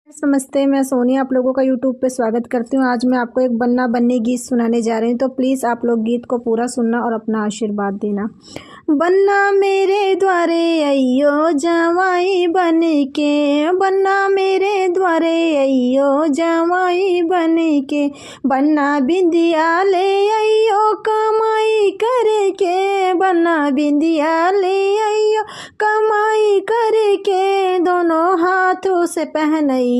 नमस्ते, मैं सोनिया आप लोगों का यूट्यूब पे स्वागत करती हूँ। आज मैं आपको एक बन्ना बन्नी गीत सुनाने जा रही हूँ, तो प्लीज़ आप लोग गीत को पूरा सुनना और अपना आशीर्वाद देना। बन्ना मेरे द्वारे अइयो जवाई बन के, बन्ना मेरे द्वारे अइयो जवाई बन के, बन्ना बिंदिया ले अइयो कमाई करके, बन्ना बिंदिया ले अइयो कमाई करके, दोनों हाथों से पहनइयो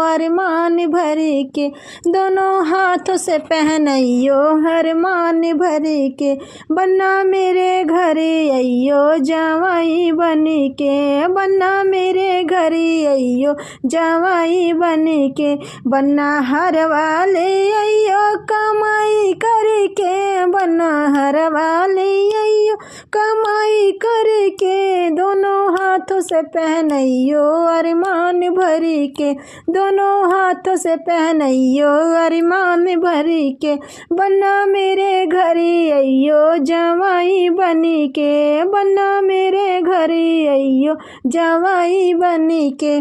अरमान भर के, दोनों हाथों से पहनइयो अरमान भर के, बन्ना मेरे घरे अइयो जवाई बन के, बन्ना मेरे घरे अइयो जवाई बन के, बन्ना हर वाले अइयो कमाई करके, बन्ना हर वाले अइयो कमाई करके, दोनों हाथों से पहनइयो अरमान भर के, दोनों हाथों से पहनइयो अरमान भर के, बन्ना मेरे घरे अइयो जवाई बन के, बन्ना मेरे घरे अइयो जवाई बन के,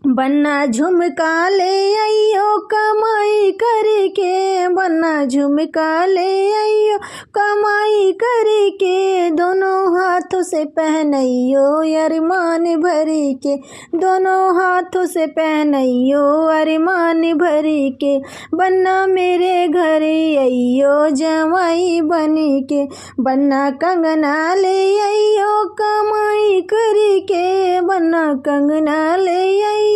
बन्ना झुमका ले अइयो कमाई करके, बन्ना झुमका ले अइयो कमाई करके, दोनों हाथों से पहनइयो अरमान भर के, दोनों हाथों से पहनइयो अरमान भर के, बन्ना मेरे घरे अइयो जवाई बन के, बन्ना कंगना ले अइयो कमाई करके, बन्ना कंगना ले अइयो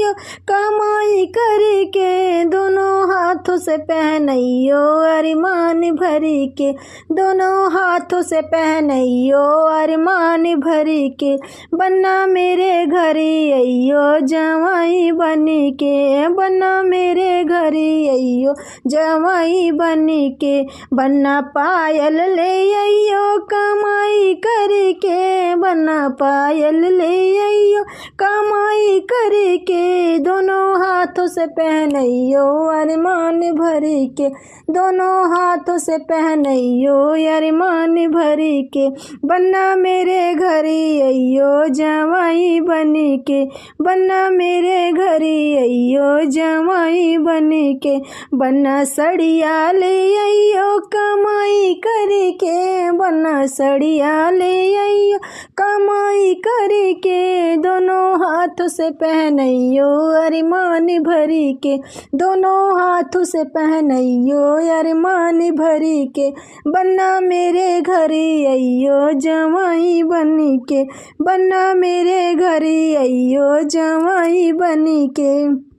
कमाई करके, दोनों हाथों से पहनइयो अरमान भर के, दोनों हाथों से पहनइयो अरमान भर के, बन्ना मेरे घरे अइयो जवाई बन के, बन्ना मेरे घरे अइयो जवाई बन के, बन्ना पायल ले अइयो कमाई करके, बन्ना पायल ले अइयो कमाई करके, दोनों हाथों से पहनइयो अरमान भर के, दोनों हाथों से पहनइयो अरमान भर के, बन्ना मेरे घरे अइयो जवाई बन के, बन्ना मेरे घरे अइयो जवाई बन के, बन्ना सड़िया ले अइयो कमाई करके, बन्ना सड़िया ले अइयो कमाई करके, दोनों हाथों से पहनइयो अरमान भर के, दोनों हाथों से पहनइयो अरमान भर के, बन्ना मेरे घरे अइयो जवाई बन के, बन्ना मेरे घरे अइयो जवाई बन के।